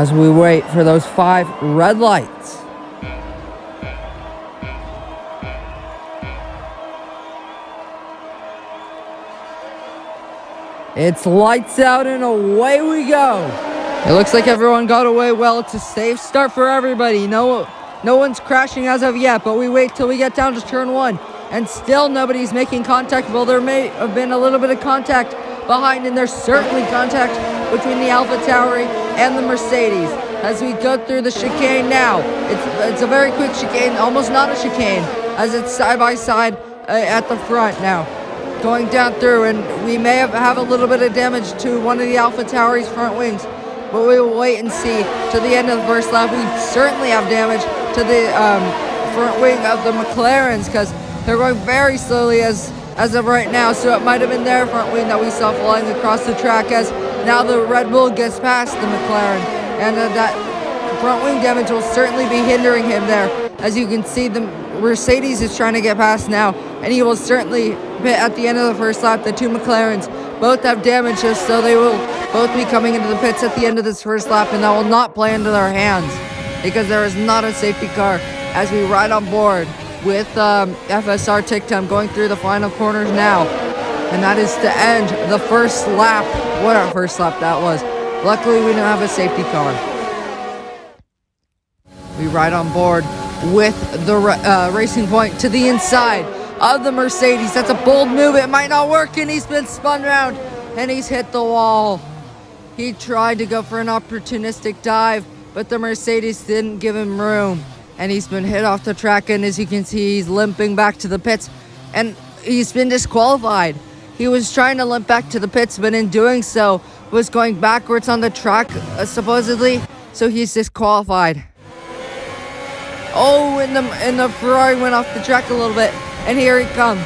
as we wait for those 5 red lights. It's lights out and away we go. It looks like everyone got away well. It's a safe start for everybody. No one's crashing as of yet, but we wait till we get down to turn 1. And still nobody's making contact. Well, there may have been a little bit of contact behind, and there's certainly contact between the AlphaTauri and the Mercedes. As we go through the chicane now, it's a very quick chicane, almost not a chicane, as it's side by side at the front now. Going down through, and we may have a little bit of damage to one of the AlphaTauri's front wings, but we will wait and see. To the end of the first lap, we certainly have damage to the front wing of the McLarens, because they're going very slowly as of right now, so it might have been their front wing that we saw flying across the track, as now the Red Bull gets past the McLaren, and that front wing damage will certainly be hindering him there. As you can see, the Mercedes is trying to get past now, and he will certainly pit at the end of the first lap. The 2 McLarens both have damage, so they will both be coming into the pits at the end of this first lap, and that will not play into their hands because there is not a safety car as we ride on board with FSR Tictum going through the final corners now. And that is to end the first lap. What a first lap that was. Luckily, we don't have a safety car. We ride on board with the Racing Point to the inside of the Mercedes. That's a bold move. It might not work, and he's been spun around, and he's hit the wall. He tried to go for an opportunistic dive, but the Mercedes didn't give him room, and he's been hit off the track, and as you can see, he's limping back to the pits, and he's been disqualified. He was trying to limp back to the pits, but in doing so, was going backwards on the track, supposedly, so he's disqualified. Oh, and the Ferrari went off the track a little bit, and here he comes.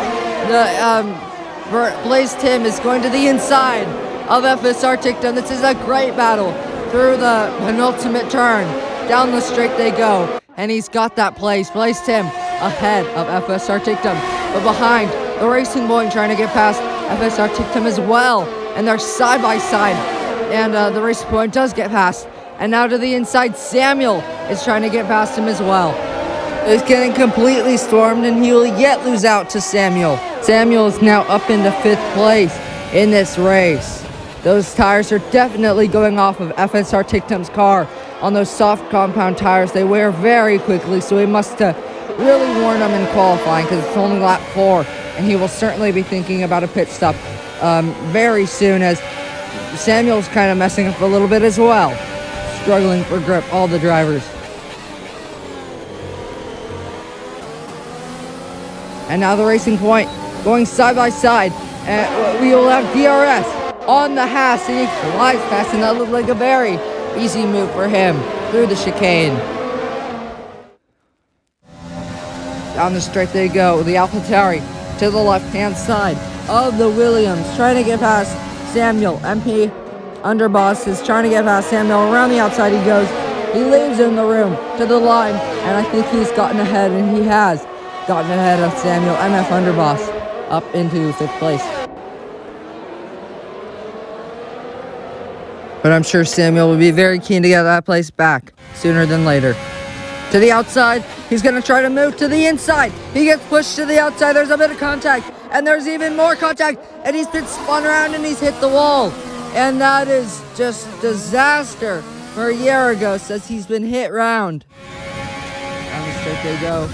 The Blaze Tim is going to the inside of FSR Tictum. This is a great battle through the penultimate turn. Down the straight they go, and he's got that place. Blaze Tim ahead of FSR Tictum, but behind the Racing Point trying to get past FSR Tictum as well, and they're side by side, and the Racing Point does get past. And now to the inside, Samuel is trying to get past him as well. He's getting completely stormed, and he will yet lose out to Samuel. Samuel is now up into 5th place in this race. Those tires are definitely going off of FSR Tictum's car on those soft compound tires. They wear very quickly, so he must really warn them in qualifying, because it's only lap 4, and he will certainly be thinking about a pit stop very soon, as Samuel's kind of messing up a little bit as well. Struggling for grip, all the drivers. And now the Racing Point going side by side. And we will have DRS on the Haas, and he flies past, and that looked like a very easy move for him through the chicane. Down the straight they go. The AlphaTauri to the left-hand side of the Williams, trying to get past Samuel. MP Underboss is trying to get past Samuel. Around the outside he goes. He leaves in the room to the line, and I think he's gotten ahead, and he has gotten ahead of Samuel. MF Underboss up into 5th place. But I'm sure Samuel will be very keen to get that place back sooner than later. To the outside, he's going to try to move to the inside. He gets pushed to the outside. There's a bit of contact, and there's even more contact, and he's been spun around, and he's hit the wall. And that is just disaster for Yaragos, as he's been hit round. Down the straight they go.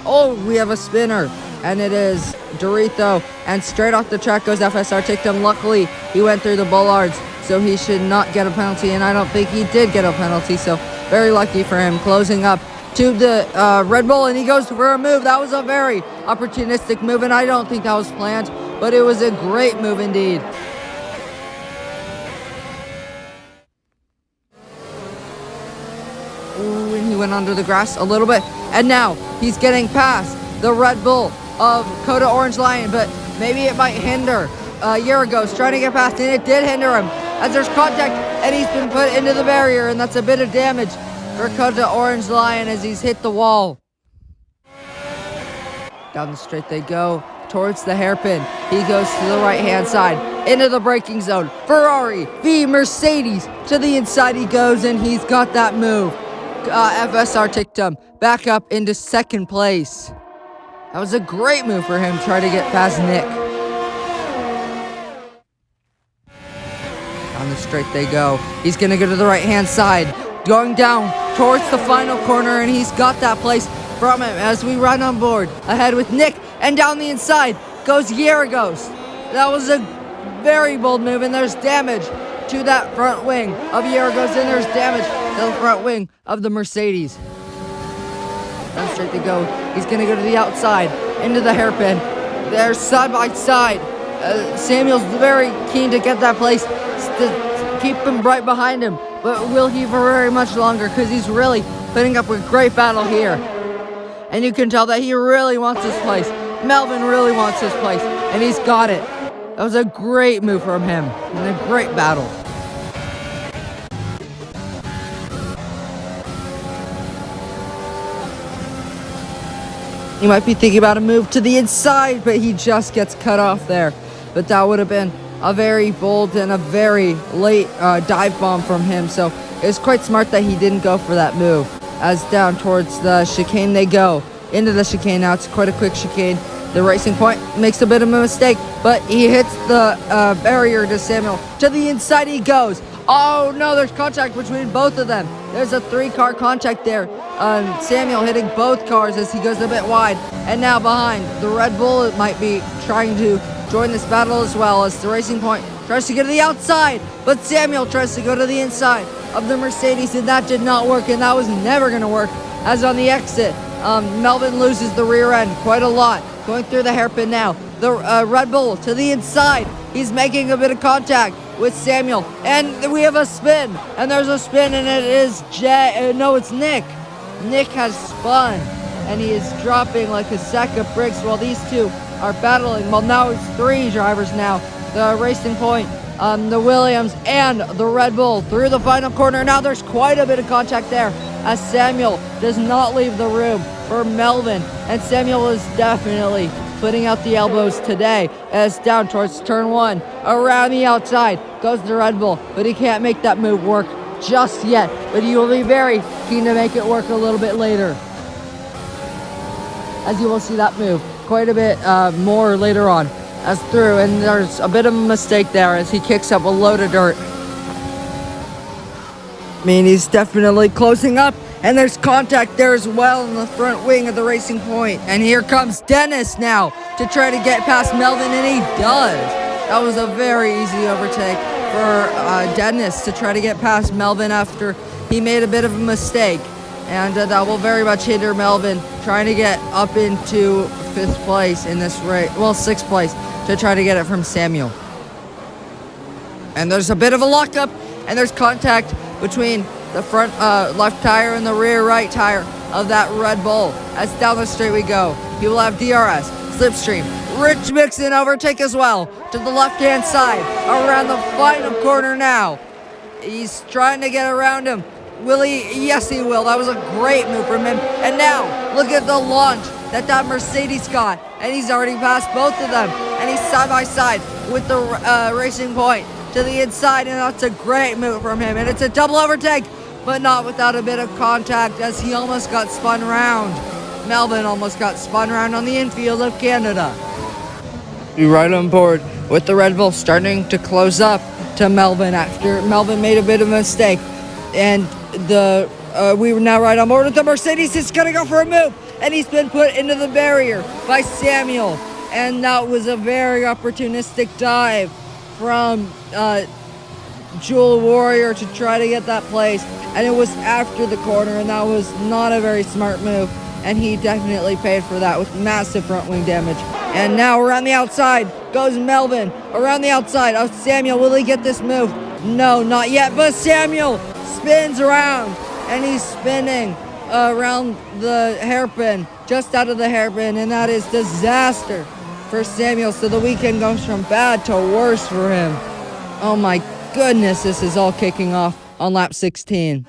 Oh, we have a spinner, and it is Dorito, and straight off the track goes FSR Tictum. Luckily, he went through the bollards, so he should not get a penalty, and I don't think he did get a penalty, so very lucky for him. Closing up to the Red Bull, and he goes for a move. That was a very opportunistic move, and I don't think that was planned, but it was a great move indeed. Ooh, and he went under the grass a little bit, and now he's getting past the Red Bull of Coda Orange Lion, but maybe it might hinder Yaragos trying to get past, and it did hinder him as there's contact, and he's been put into the barrier, and that's a bit of damage for Coda Orange Lion as he's hit the wall. Down the straight they go. towards the hairpin. He goes to the right-hand side, into the braking zone. Ferrari v Mercedes. To the inside he goes, and he's got that move. FSR ticked him back up into second place. That was a great move for him, trying to get past Nick. On the straight they go. He's going to go to the right-hand side, going down towards the final corner, and he's got that place from him as we run on board. Ahead with Nick, and down the inside goes Yaragos. That was a very bold move, and there's damage to that front wing of Yaragos, and there's damage to the front wing of the Mercedes. Down straight they go. He's going to go to the outside, into the hairpin. They're side by side. Samuel's very keen to get that place, to keep him right behind him. But will he for very much longer? Because he's really putting up a great battle here. And you can tell that he really wants this place. Melvin really wants this place, and he's got it. That was a great move from him, and a great battle. You might be thinking about a move to the inside, but he just gets cut off there. But that would have been a very bold and a very late dive bomb from him. So it was quite smart that he didn't go for that move. As down towards the chicane they go. Into the chicane now. It's quite a quick chicane. The Racing Point makes a bit of a mistake, but he hits the barrier to Samuel. To the inside he goes. Oh no, there's contact between both of them. There's a 3-car contact there. Samuel hitting both cars as he goes a bit wide. And now behind, the Red Bull might be trying to join this battle as well, as the Racing Point tries to get to the outside. But Samuel tries to go to the inside of the Mercedes, and that did not work, and that was never going to work. As on the exit, Melvin loses the rear end quite a lot. Going through the hairpin now. The Red Bull to the inside. He's making a bit of contact with Samuel. And we have a spin. And there's a spin, and it is it's Nick. Nick has spun. And he is dropping like a sack of bricks while these two are battling. Well, now it's 3 drivers now. The Racing Point, the Williams, and the Red Bull through the final corner. Now there's quite a bit of contact there, as Samuel does not leave the room for Melvin. And Samuel is definitely putting out the elbows today, as down towards turn 1. Around the outside goes the Red Bull, but he can't make that move work just yet. But he will be very keen to make it work a little bit later, as you will see that move quite a bit more later on as through. And there's a bit of a mistake there as he kicks up a load of dirt. I mean, he's definitely closing up. And there's contact there as well in the front wing of the Racing Point. And here comes Dennis now to try to get past Melvin, and he does. That was a very easy overtake for Dennis to try to get past Melvin after he made a bit of a mistake. And that will very much hinder Melvin trying to get up into 5th place in this race. Well, 6th place to try to get it from Samuel. And there's a bit of a lockup, and there's contact between the front left tire and the rear right tire of that Red Bull. As down the straight we go. He will have DRS, Slipstream, Rich Mixon overtake as well to the left-hand side. Around the final corner now. He's trying to get around him. Will he? Yes, he will. That was a great move from him. And now, look at the launch that Mercedes got. And he's already passed both of them. And he's side by side with the Racing Point to the inside. And that's a great move from him. And it's a double overtake, but not without a bit of contact, as he almost got spun round. Melvin almost got spun round on the infield of Canada. You're right on board with the Red Bull starting to close up to Melvin after Melvin made a bit of a mistake. And we were now right on board with the Mercedes. He's going to go for a move, and he's been put into the barrier by Samuel. And that was a very opportunistic dive from Jewel Warrior to try to get that place. And it was after the corner, and that was not a very smart move. And he definitely paid for that with massive front wing damage. And now around the outside goes Melvin. Around the outside of Samuel. Will he get this move? No, not yet. But Samuel spins around, and he's spinning around the hairpin, just out of the hairpin, and that is disaster for Samuel. So the weekend goes from bad to worse for him. Oh my goodness, this is all kicking off on lap 16.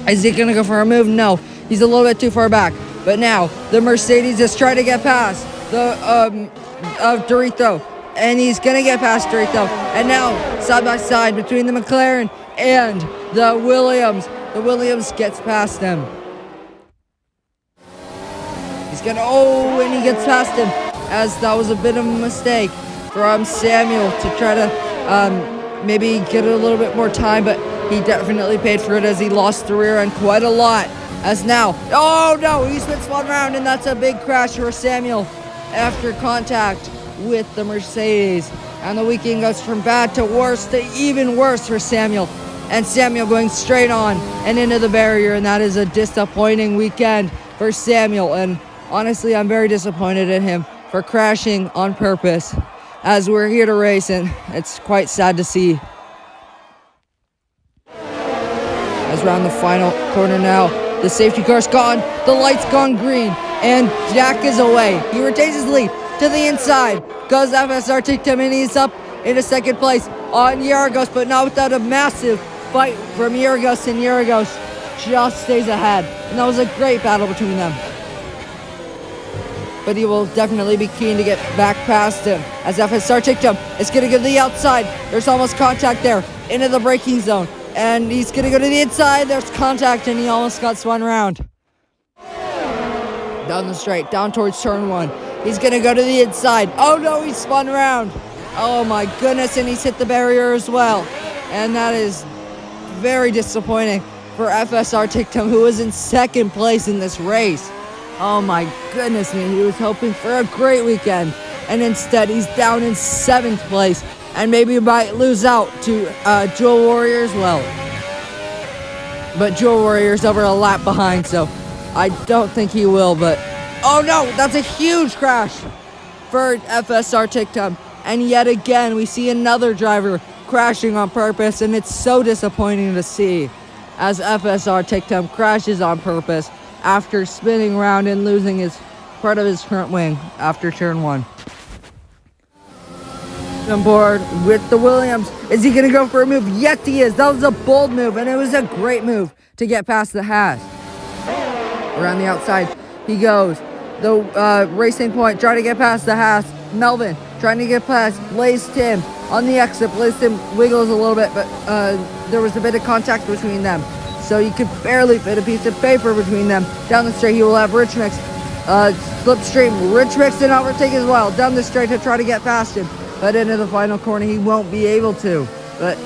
Is he gonna go for a move? No, he's a little bit too far back. But now the Mercedes is trying to get past of Dorito. And he's going to get past Dorito. And now, side by side between the McLaren and the Williams. The Williams gets past him. He's going to, and he gets past him. As that was a bit of a mistake from Samuel to try to maybe get a little bit more time. But he definitely paid for it as he lost the rear end quite a lot. As now, he's been spun around, and that's a big crash for Samuel after contact with the Mercedes. And the weekend goes from bad to worse to even worse for Samuel. And Samuel going straight on and into the barrier, and that is a disappointing weekend for Samuel. And honestly, I'm very disappointed in him for crashing on purpose, as we're here to race, and it's quite sad to see. As around the final corner now, the safety car's gone, the light's gone green, and Jack is away. He retains his lead to the inside. Goes FSR Tictum, and he's up into second place on Yargos, but not without a massive fight from Yargos, and Yargos just stays ahead. And that was a great battle between them. But he will definitely be keen to get back past him, as FSR Tictum is going to go to the outside. There's almost contact there into the braking zone. And he's going to go to the inside. There's contact, and he almost got spun around. Down the straight, down towards turn 1. He's going to go to the inside. Oh, no, he's spun around. Oh, my goodness, and he's hit the barrier as well. And that is very disappointing for FSR Tictum, who was in second place in this race. Oh, my goodness, man. He was hoping for a great weekend. And instead, he's down in 7th place. And maybe might lose out to Jewel Warrior as well. But Jewel Warrior's over a lap behind, so I don't think he will. But, oh no, that's a huge crash for FSR Tictum. And yet again, we see another driver crashing on purpose, and it's so disappointing to see as FSR Tictum crashes on purpose after spinning around and losing his part of his front wing after turn 1. On board with the Williams. Is he going to go for a move? Yes, he is. That was a bold move, and it was a great move to get past the Haas. Around the outside he goes. The Racing Point trying to get past the Haas. Melvin trying to get past Blaze Tim on the exit. Blaze Tim wiggles a little bit, but there was a bit of contact between them, so you could barely fit a piece of paper between them. Down the straight, he will have Rich Mix slipstream. Rich Mix in overtake as well. Down the straight to try to get past him. But into the final corner, he won't be able to. But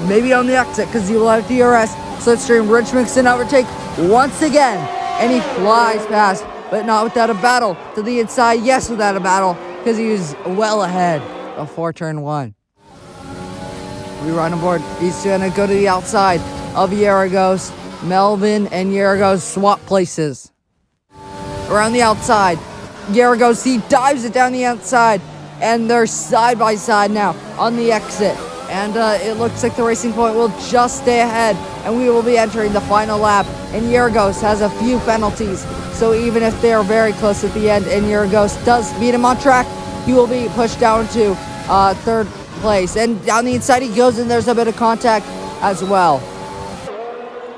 maybe on the exit, because he will have DRS. Slipstream, Rich Mix in overtake once again. And he flies past, but not without a battle to the inside. Yes, without a battle, because he was well ahead before turn 1. We run aboard. He's going to go to the outside of Yaragos. Melvin and Yaragos swap places. Around the outside, Yaragos, he dives it down the outside. And they're side by side now on the exit. And it looks like the Racing Point will just stay ahead. And we will be entering the final lap. And Yaragos has a few penalties. So even if they are very close at the end and Yaragos does beat him on track, he will be pushed down to 3rd place. And down the inside he goes, and there's a bit of contact as well.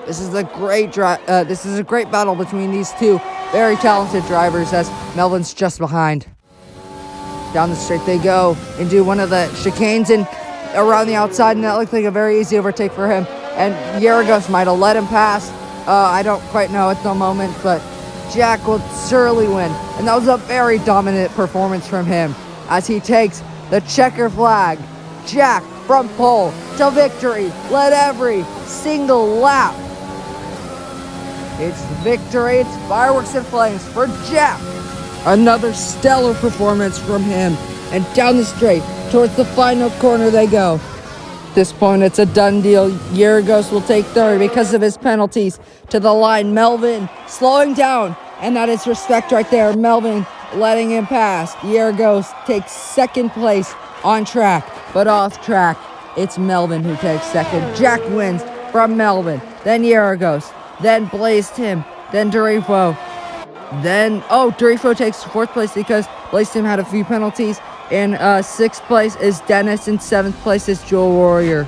This is a great battle between these two very talented drivers, as Melvin's just behind. Down the straight they go into one of the chicanes and around the outside, and that looked like a very easy overtake for him. And Yaragos might have let him pass. I don't quite know at the moment, but Jack will surely win. And that was a very dominant performance from him as he takes the checker flag. Jack from pole to victory, led every single lap. It's victory, it's fireworks and flames for Jack. Another stellar performance from him. And down the straight, towards the final corner they go. At this point, it's a done deal. Yaragos will take 3rd because of his penalties to the line. Melvin slowing down, and that is respect right there. Melvin letting him pass. Yaragos takes 2nd place on track, but off track, it's Melvin who takes 2nd. Jack wins from Melvin, then Yaragos, then Blaze Tim, then Dorifo. Then, Dorifo takes 4th place because Blaze Tim had a few penalties. And 6th place is Dennis, and 7th place is Jewel Warrior.